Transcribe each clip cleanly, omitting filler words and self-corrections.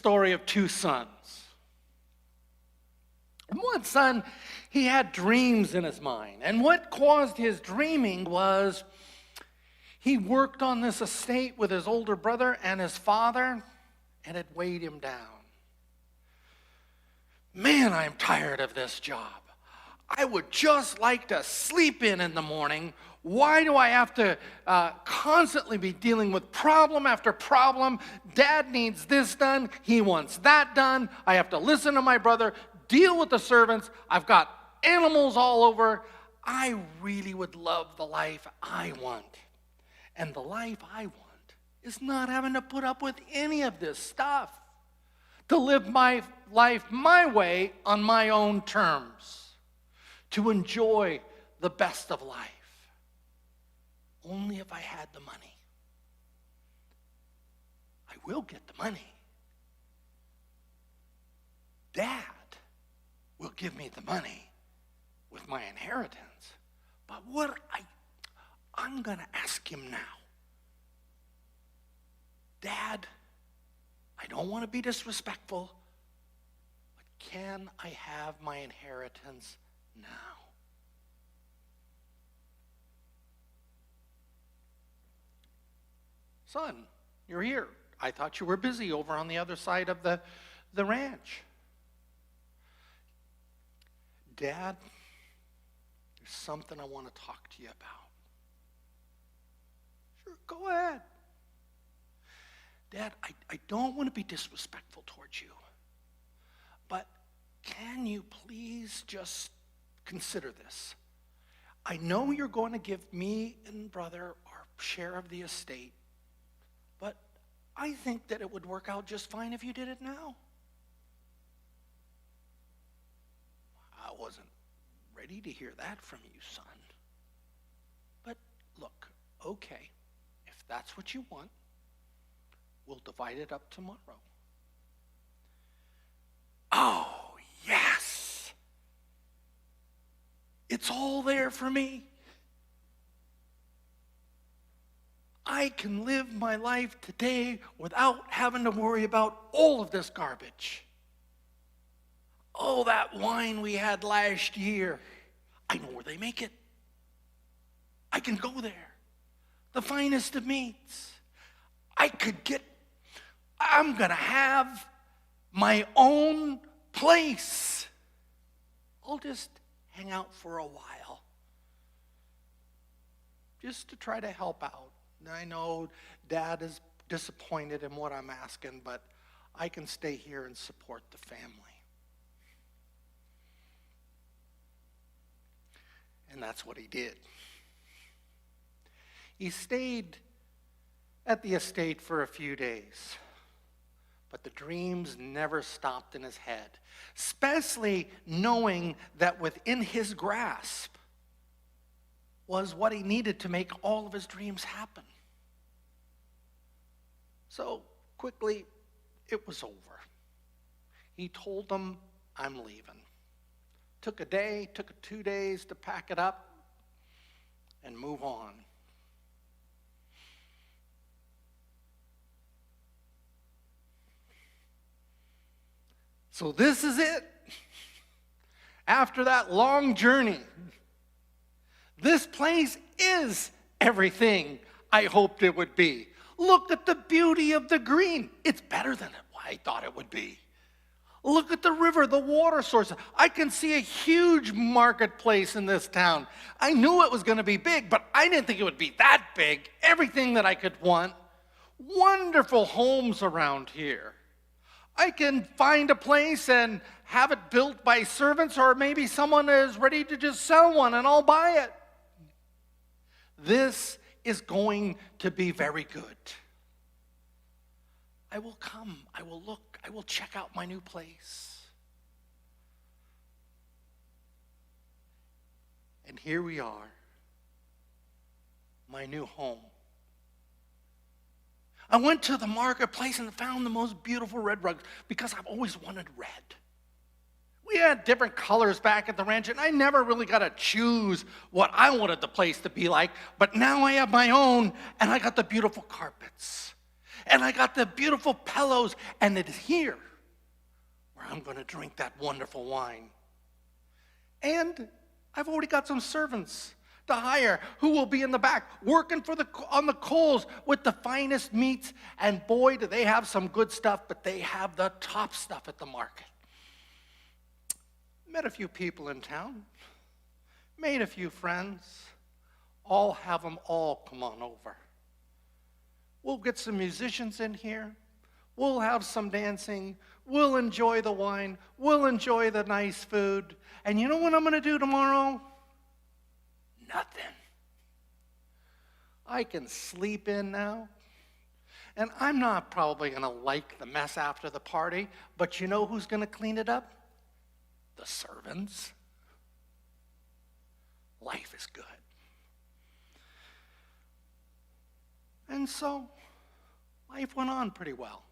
story of two sons. One son, he had dreams in his mind. And what caused his dreaming was he worked on this estate with his older brother and his father, and it weighed him down. Man, I'm tired of this job. I would just like to sleep in the morning. Why do I have to constantly be dealing with problem after problem? Dad needs this done. He wants that done. I have to listen to my brother, deal with the servants. I've got animals all over. I really would love the life I want. And the life I want is not having to put up with any of this stuff. To live my life my way on my own terms. To enjoy the best of life. Only if I had the money. I will get the money. Dad will give me the money with my inheritance. But I'm going to ask him now. Dad, I don't want to be disrespectful, but can I have my inheritance now? Son, you're here. I thought you were busy over on the other side of the ranch. Dad, there's something I want to talk to you about. Sure, go ahead. Dad, I don't want to be disrespectful towards you, but can you please just consider this? I know you're going to give me and brother our share of the estate, but I think that it would work out just fine if you did it now. I wasn't ready to hear that from you, son. But look, okay, if that's what you want, we'll divide it up tomorrow. Oh, yes. It's all there for me. I can live my life today without having to worry about all of this garbage. Oh, that wine we had last year. I know where they make it. I can go there. The finest of meats. I'm going to have my own place. I'll just hang out for a while. Just to try to help out. I know Dad is disappointed in what I'm asking, but I can stay here and support the family. And that's what he did. He stayed at the estate for a few days. But the dreams never stopped in his head, especially knowing that within his grasp was what he needed to make all of his dreams happen. So quickly, it was over. He told them, I'm leaving. Took 2 days to pack it up and move on. So this is it. After that long journey, this place is everything I hoped it would be. Look at the beauty of the green. It's better than I thought it would be. Look at the river, the water source. I can see a huge marketplace in this town. I knew it was going to be big, but I didn't think it would be that big. Everything that I could want. Wonderful homes around here. I can find a place and have it built by servants, or maybe someone is ready to just sell one and I'll buy it. This is going to be very good. I will come, I will look, I will check out my new place. And here we are, my new home. I went to the marketplace and found the most beautiful red rugs because I've always wanted red. We had different colors back at the ranch, and I never really got to choose what I wanted the place to be like, but now I have my own, and I got the beautiful carpets. And I got the beautiful pillows, and it is here where I'm going to drink that wonderful wine. And I've already got some servants to hire who will be in the back working on the coals with the finest meats. And boy, do they have some good stuff, but they have the top stuff at the market. Met a few people in town, made a few friends. I'll have them all come on over. We'll get some musicians in here. We'll have some dancing. We'll enjoy the wine. We'll enjoy the nice food. And you know what I'm going to do tomorrow? Nothing. I can sleep in now. And I'm not probably going to like the mess after the party, but you know who's going to clean it up? The servants. Life is good. And so, life went on pretty well.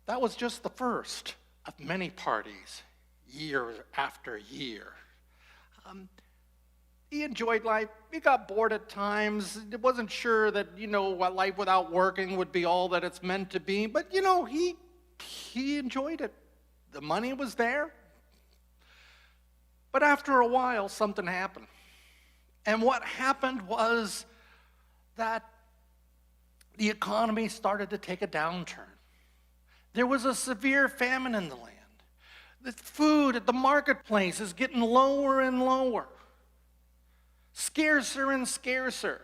That was just the first of many parties, year after year. He enjoyed life. He got bored at times. He wasn't sure that, what life without working would be all that it's meant to be. But, he enjoyed it. The money was there. But after a while, something happened. And what happened was that the economy started to take a downturn. There was a severe famine in the land. The food at the marketplace is getting lower and lower, scarcer and scarcer.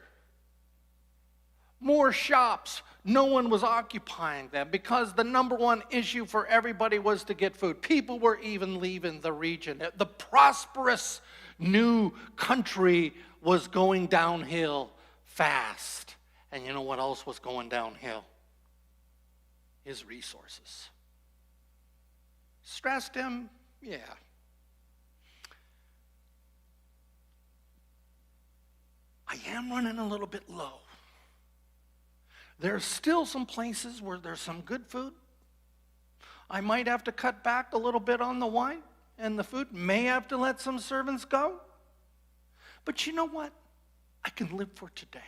More shops, no one was occupying them because the number one issue for everybody was to get food. People were even leaving the region. The prosperous new country was going downhill fast. And you know what else was going downhill? His resources. Stressed him? Yeah. I am running a little bit low. There's still some places where there's some good food. I might have to cut back a little bit on the wine and the food. May have to let some servants go. But you know what? I can live for today.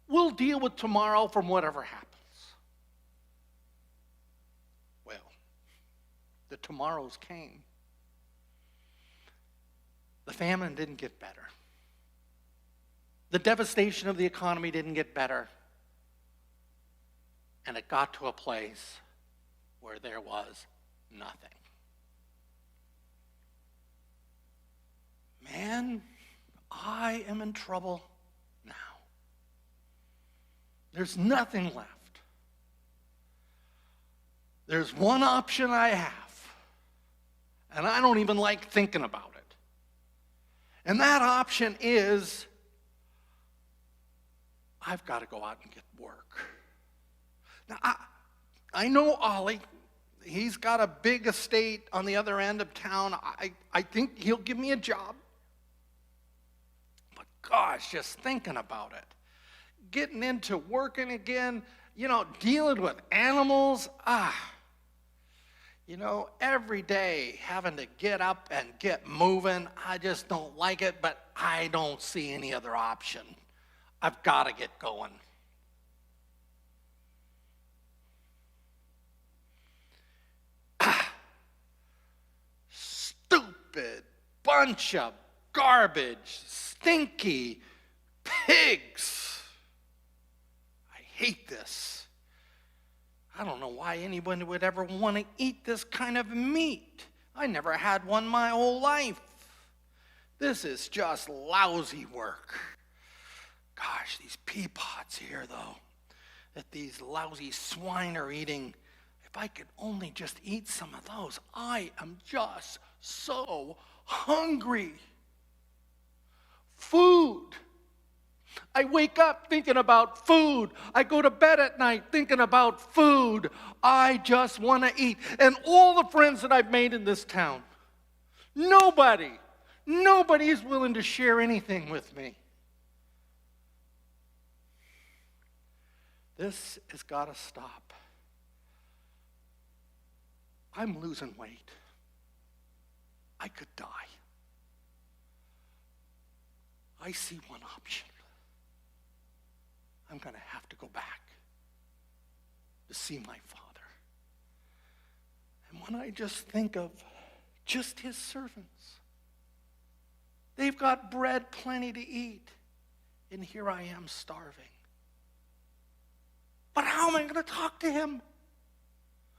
We'll deal with tomorrow from whatever happens. Well, the tomorrows came. The famine didn't get better. The devastation of the economy didn't get better. And it got to a place where there was nothing. Man, I am in trouble now. There's nothing left. There's one option I have, and I don't even like thinking about it. And that option is I've got to go out and get work. Now, I know Ollie. He's got a big estate on the other end of town. I think he'll give me a job. But gosh, just thinking about it. Getting into working again, dealing with animals. Every day having to get up and get moving. I just don't like it, but I don't see any other option. I've got to get going. Stupid bunch of garbage, stinky pigs. I hate this. I don't know why anyone would ever want to eat this kind of meat. I never had one my whole life. This is just lousy work. Gosh, these pea pods here, though, that these lousy swine are eating, if I could only just eat some of those. I am just so hungry. Food. I wake up thinking about food. I go to bed at night thinking about food. I just want to eat. And all the friends that I've made in this town, nobody is willing to share anything with me. This has got to stop. I'm losing weight. I could die. I see one option. I'm going to have to go back to see my Father. And when I just think of just his servants, they've got bread plenty to eat, and here I am starving. But how am I going to talk to him?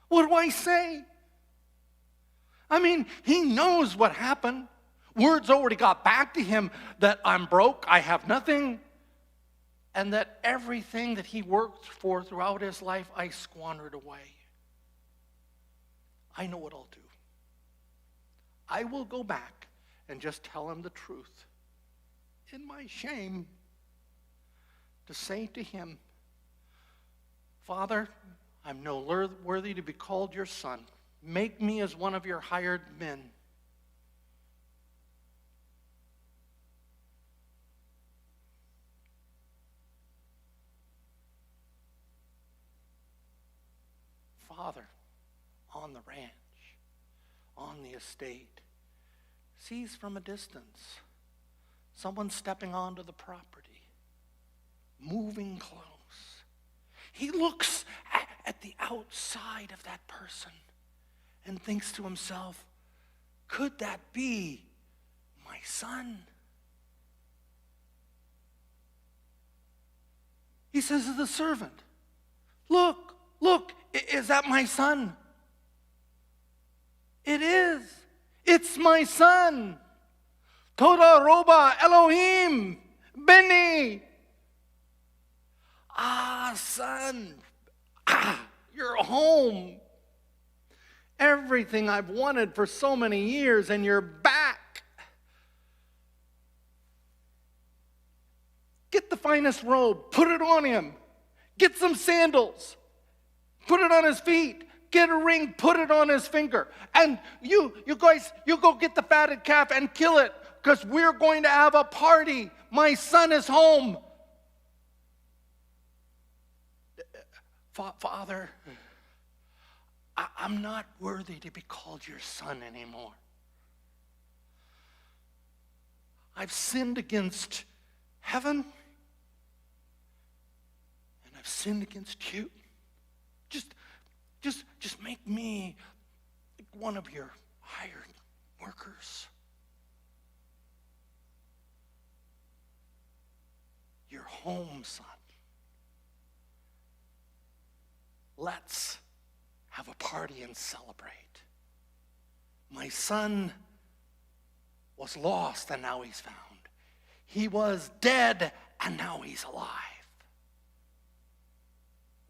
What do I say? I mean, he knows what happened. Words already got back to him that I'm broke, I have nothing, and that everything that he worked for throughout his life, I squandered away. I know what I'll do. I will go back and just tell him the truth. In my shame, to say to him, Father, I'm no worthy to be called your son. Make me as one of your hired men. Father, on the ranch, on the estate, sees from a distance someone stepping onto the property, moving close. He looks at the outside of that person and thinks to himself, could that be my son? He says to the servant, look, is that my son? It is. It's my son. Toda roba Elohim Beni. Son. You're home. Everything I've wanted for so many years, and you're back. Get the finest robe. Put it on him. Get some sandals. Put it on his feet. Get a ring. Put it on his finger. And you guys, you go get the fatted calf and kill it, because we're going to have a party. My son is home. Father, I'm not worthy to be called your son anymore. I've sinned against heaven, and I've sinned against you. Just make me like one of your hired workers. You're home, son. Let's have a party and celebrate. My son was lost, and now he's found. He was dead, and now he's alive.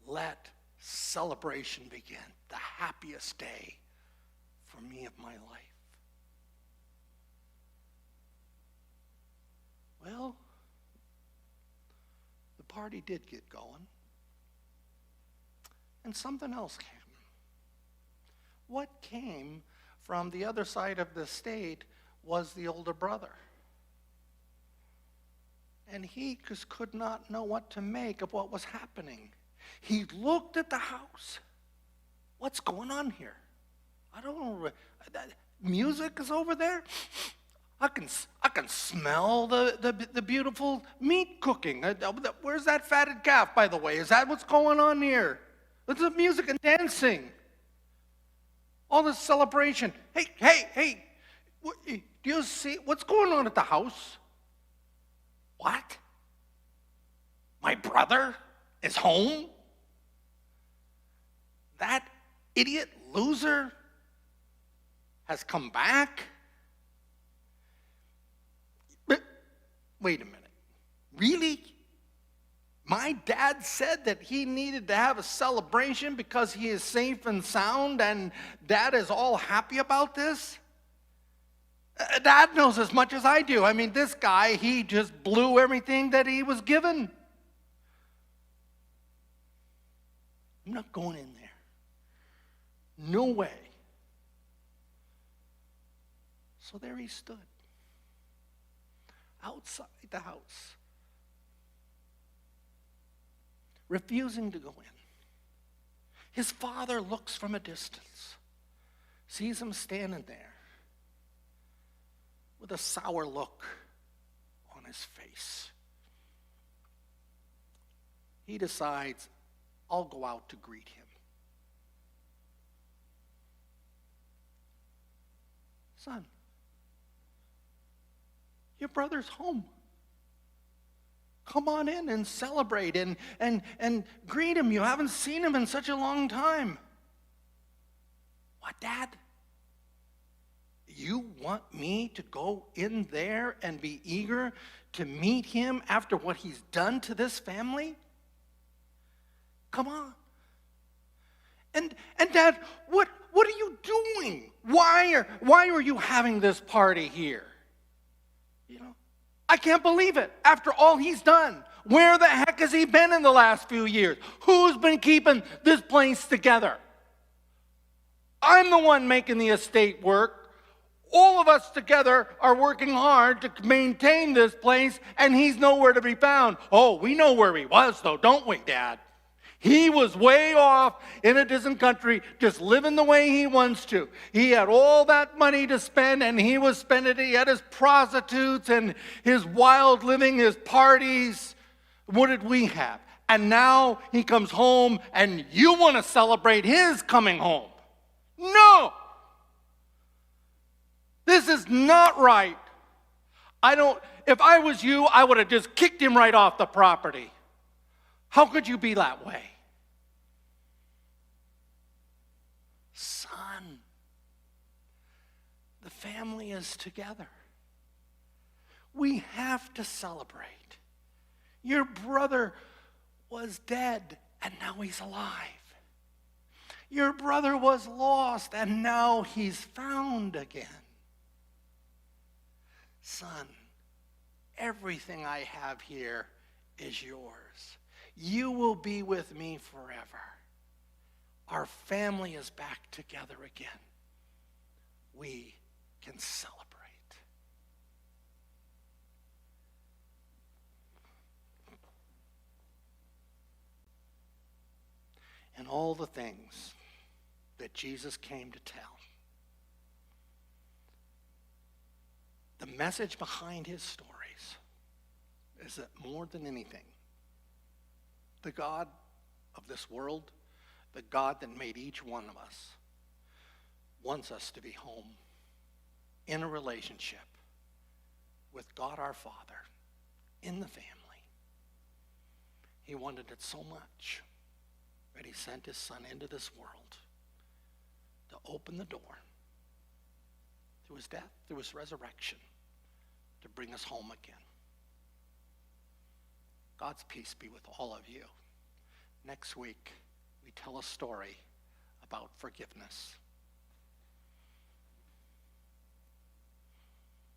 Let celebration begin. The happiest day for me of my life. Well, the party did get going. And something else came. What came from the other side of the state was the older brother. And he just could not know what to make of what was happening. He looked at the house. What's going on here? I don't know. Music is over there. I can smell the beautiful meat cooking. Where's that fatted calf, by the way? Is that what's going on here? There's the music and dancing. All this celebration. Hey. Do you see what's going on at the house? What? My brother is home? That idiot loser has come back? But wait a minute. Really? My dad said that he needed to have a celebration because he is safe and sound, and Dad is all happy about this? Dad knows as much as I do. I mean, this guy, he just blew everything that he was given. I'm not going in there. No way. So there he stood, outside the house, refusing to go in. His father looks from a distance, sees him standing there with a sour look on his face. he decides, I'll go out to greet him. Son, your brother's home. Come on in and celebrate and greet him. You haven't seen him in such a long time. What, Dad? You want me to go in there and be eager to meet him after what he's done to this family? Come on. And Dad, what are you doing? Why are you having this party here? You know, I can't believe it. After all he's done, where the heck has he been in the last few years? Who's been keeping this place together? I'm the one making the estate work. All of us together are working hard to maintain this place, and he's nowhere to be found. Oh, we know where he was, though, don't we, Dad? He was way off in a distant country, just living the way he wants to. He had all that money to spend, and he was spending it. He had his prostitutes and his wild living, his parties. What did we have? And now he comes home, and you want to celebrate his coming home. No! This is not right. If I was you, I would have just kicked him right off the property. How could you be that way? Son, the family is together. We have to celebrate. Your brother was dead, and now he's alive. Your brother was lost, and now he's found again. Son, everything I have here is yours. You will be with me forever. Our family is back together again. We can celebrate. And all the things that Jesus came to tell. The message behind his stories is that more than anything, the God of this world, the God that made each one of us, wants us to be home in a relationship with God our Father in the family. He wanted it so much that he sent his Son into this world to open the door through his death, through his resurrection, to bring us home again. God's peace be with all of you. Next week, we tell a story about forgiveness.